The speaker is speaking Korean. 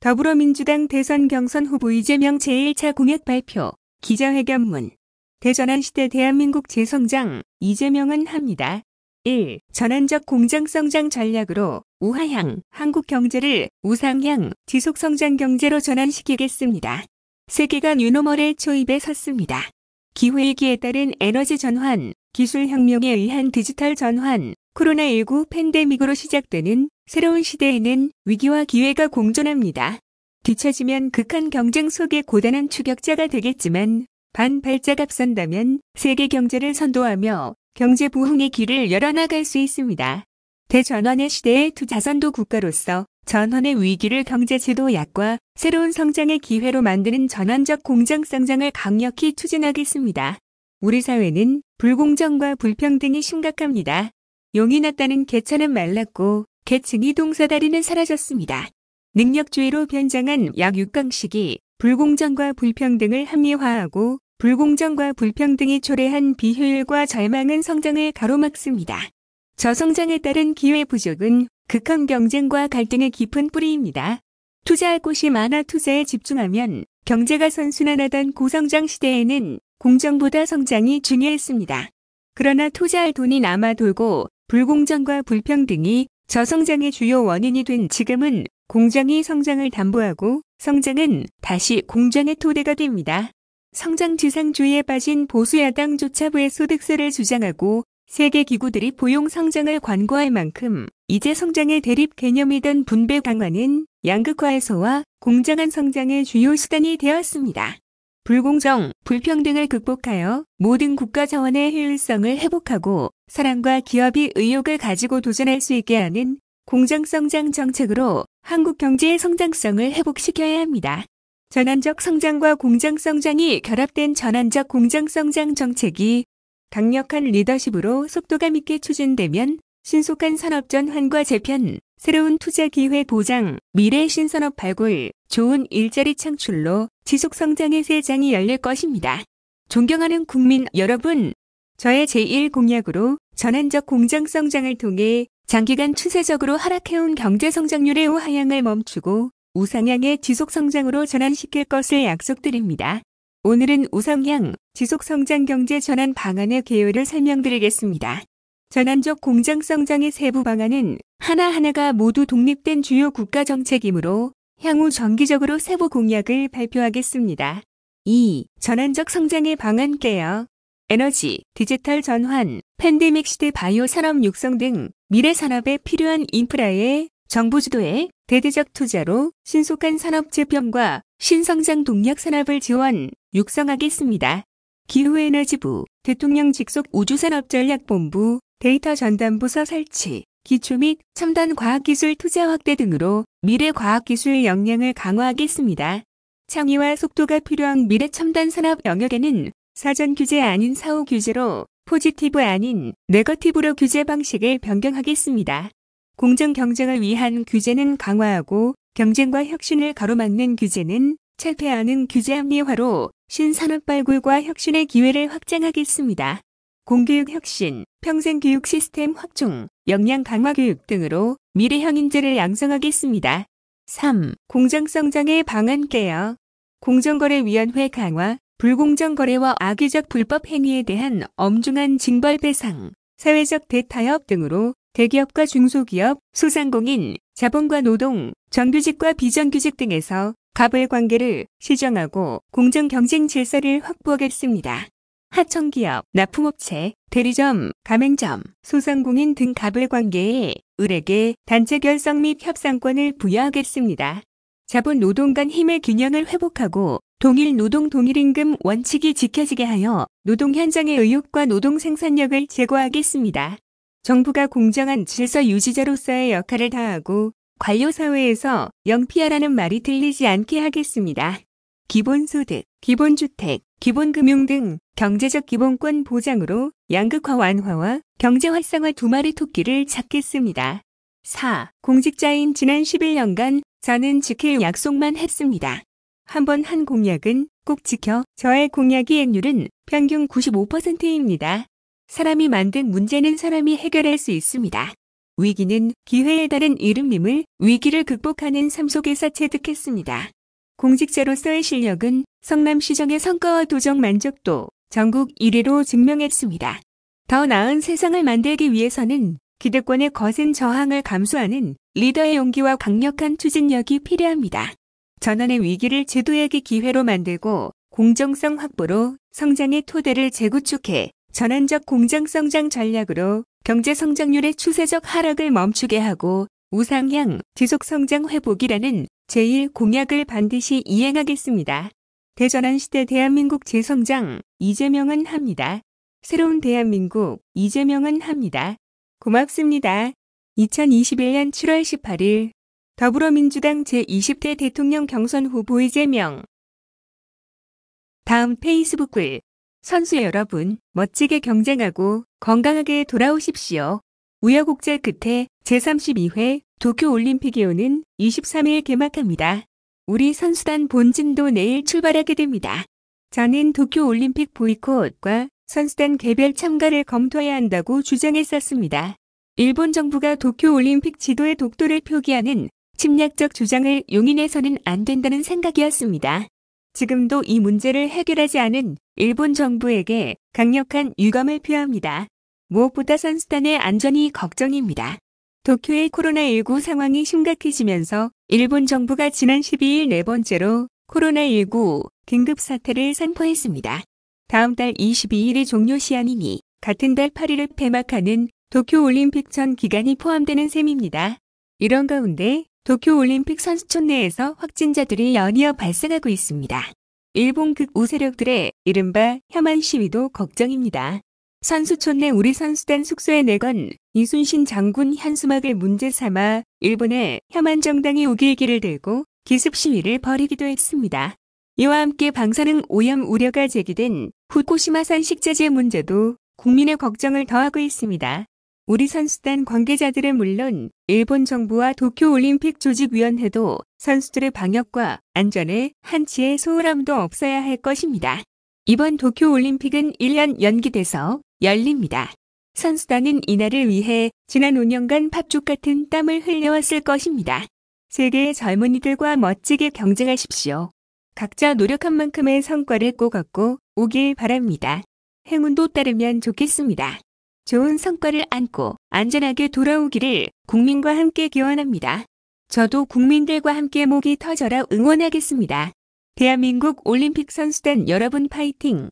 더불어민주당 대선 경선 후보 이재명 제1차 공약 발표, 기자회견문. 대전환시대 대한민국 재성장, 이재명은 합니다. 1. 전환적 공정성장 전략으로 우하향, 한국 경제를 우상향, 지속성장 경제로 전환시키겠습니다. 세계가 뉴노멀의 초입에 섰습니다. 기후위기에 따른 에너지 전환, 기술혁명에 의한 디지털 전환, 코로나19 팬데믹으로 시작되는 새로운 시대에는 위기와 기회가 공존합니다. 뒤처지면 극한 경쟁 속의 고단한 추격자가 되겠지만 반발자가 앞선다면 세계 경제를 선도하며 경제 부흥의 길을 열어나갈 수 있습니다. 대전환의 시대의 투자선도 국가로서 전환의 위기를 경제제도 약과 새로운 성장의 기회로 만드는 전환적 공정성장을 강력히 추진하겠습니다. 우리 사회는 불공정과 불평등이 심각합니다. 용이 났다는 개천은 말랐고 계층이 동사다리는 사라졌습니다. 능력주의로 변장한 약육강식이 불공정과 불평등을 합리화하고 불공정과 불평등이 초래한 비효율과 절망은 성장을 가로막습니다. 저성장에 따른 기회 부족은 극한 경쟁과 갈등의 깊은 뿌리입니다. 투자할 곳이 많아 투자에 집중하면 경제가 선순환하던 고성장 시대에는 공정보다 성장이 중요했습니다. 그러나 투자할 돈이 남아 돌고 불공정과 불평등이 저성장의 주요 원인이 된 지금은 공정이 성장을 담보하고 성장은 다시 공정의 토대가 됩니다. 성장지상주의에 빠진 보수야당 조차부의 소득세를 주장하고 세계 기구들이 포용 성장을 권고할 만큼 이제 성장의 대립 개념이던 분배 강화는 양극화 해소와 공정한 성장의 주요 수단이 되었습니다. 불공정, 불평등을 극복하여 모든 국가 자원의 효율성을 회복하고 사람과 기업이 의욕을 가지고 도전할 수 있게 하는 공정성장 정책으로 한국 경제의 성장성을 회복시켜야 합니다. 전환적 성장과 공정성장이 결합된 전환적 공정성장 정책이 강력한 리더십으로 속도감 있게 추진되면 신속한 산업 전환과 재편, 새로운 투자 기회 보장, 미래 신산업 발굴, 좋은 일자리 창출로 지속 성장의 새 장이 열릴 것입니다. 존경하는 국민 여러분, 저의 제1공약으로 전환적 공정성장을 통해 장기간 추세적으로 하락해온 경제 성장률의 우하향을 멈추고 우상향의 지속 성장으로 전환시킬 것을 약속드립니다. 오늘은 우상향, 지속 성장 경제 전환 방안의 개요를 설명드리겠습니다. 전환적 공정성장의 세부 방안은 하나하나가 모두 독립된 주요 국가 정책이므로 향후 정기적으로 세부 공약을 발표하겠습니다. 2. 전환적 성장의 방안 개요. 에너지, 디지털 전환, 팬데믹 시대 바이오 산업 육성 등 미래 산업에 필요한 인프라에 정부 주도의 대대적 투자로 신속한 산업 재편과 신성장 동력 산업을 지원, 육성하겠습니다. 기후에너지부, 대통령 직속 우주산업전략본부, 데이터 전담부서 설치, 기초 및 첨단 과학기술 투자 확대 등으로 미래 과학기술 역량을 강화하겠습니다. 창의와 속도가 필요한 미래 첨단 산업 영역에는 사전 규제 아닌 사후 규제로 포지티브 아닌 네거티브로 규제 방식을 변경하겠습니다. 공정 경쟁을 위한 규제는 강화하고 경쟁과 혁신을 가로막는 규제는 철폐하는 규제 합리화로 신산업 발굴과 혁신의 기회를 확장하겠습니다. 공교육 혁신, 평생교육 시스템 확충, 역량 강화 교육 등으로 미래형 인재를 양성하겠습니다. 3. 공정성장의 방안 개요. 공정거래위원회 강화, 불공정 거래와 악의적 불법 행위에 대한 엄중한 징벌 배상, 사회적 대타협 등으로 대기업과 중소기업, 소상공인, 자본과 노동, 정규직과 비정규직 등에서 가불관계를 시정하고 공정 경쟁 질서를 확보하겠습니다. 하청기업, 납품업체, 대리점, 가맹점, 소상공인 등 가불관계에 을에게 단체 결성 및 협상권을 부여하겠습니다. 자본 노동 간 힘의 균형을 회복하고 동일 노동 동일 임금 원칙이 지켜지게 하여 노동 현장의 의욕과 노동 생산력을 제고하겠습니다. 정부가 공정한 질서 유지자로서의 역할을 다하고 관료사회에서 영피하라는 말이 들리지 않게 하겠습니다. 기본소득, 기본주택, 기본금융 등 경제적 기본권 보장으로 양극화 완화와 경제 활성화 두 마리 토끼를 잡겠습니다. 4. 공직자인 지난 11년간 저는 지킬 약속만 했습니다. 한 번 한 공약은 꼭 지켜 저의 공약 이행률은 평균 95%입니다. 사람이 만든 문제는 사람이 해결할 수 있습니다. 위기는 기회에 다른 이름님을 위기를 극복하는 삶 속에서 체득했습니다. 공직자로서의 실력은 성남시정의 성과와 도정 만족도 전국 1위로 증명했습니다. 더 나은 세상을 만들기 위해서는 기득권의 거센 저항을 감수하는 리더의 용기와 강력한 추진력이 필요합니다. 전환의 위기를 제도약의 기회로 만들고 공정성 확보로 성장의 토대를 재구축해 전환적 공정성장 전략으로 경제 성장률의 추세적 하락을 멈추게 하고 우상향 지속성장 회복이라는 제1공약을 반드시 이행하겠습니다. 대전환 시대 대한민국 재성장 이재명은 합니다. 새로운 대한민국 이재명은 합니다. 고맙습니다. 2021년 7월 18일 더불어민주당 제20대 대통령 경선 후보 이재명. 다음 페이스북 글. 선수 여러분, 멋지게 경쟁하고 건강하게 돌아오십시오. 우여곡절 끝에 제32회 도쿄올림픽이 오는 23일 개막합니다. 우리 선수단 본진도 내일 출발하게 됩니다. 저는 도쿄올림픽 보이콧과 선수단 개별 참가를 검토해야 한다고 주장했었습니다. 일본 정부가 도쿄올림픽 지도의 독도를 표기하는 침략적 주장을 용인해서는 안 된다는 생각이었습니다. 지금도 이 문제를 해결하지 않은 일본 정부에게 강력한 유감을 표합니다. 무엇보다 선수단의 안전이 걱정입니다. 도쿄의 코로나19 상황이 심각해지면서 일본 정부가 지난 12일 네 번째로 코로나19 긴급 사태를 선포했습니다. 다음 달 22일이 종료 시한이니 같은 달 8일을 폐막하는 도쿄올림픽 전 기간이 포함되는 셈입니다. 이런 가운데 도쿄올림픽 선수촌 내에서 확진자들이 연이어 발생하고 있습니다. 일본 극우 세력들의 이른바 혐한 시위도 걱정입니다. 선수촌 내 우리 선수단 숙소에 내건 이순신 장군 현수막을 문제 삼아 일본의 혐한 정당이 우길기를 들고 기습 시위를 벌이기도 했습니다. 이와 함께 방사능 오염 우려가 제기된 후쿠시마산 식자재 문제도 국민의 걱정을 더하고 있습니다. 우리 선수단 관계자들은 물론 일본 정부와 도쿄올림픽 조직위원회도 선수들의 방역과 안전에 한치의 소홀함도 없어야 할 것입니다. 이번 도쿄올림픽은 1년 연기돼서 열립니다. 선수단은 이날을 위해 지난 5년간 팥죽 같은 땀을 흘려왔을 것입니다. 세계의 젊은이들과 멋지게 경쟁하십시오. 각자 노력한 만큼의 성과를 꼭 얻고 오길 바랍니다. 행운도 따르면 좋겠습니다. 좋은 성과를 안고 안전하게 돌아오기를 국민과 함께 기원합니다. 저도 국민들과 함께 목이 터져라 응원하겠습니다. 대한민국 올림픽 선수단 여러분 파이팅!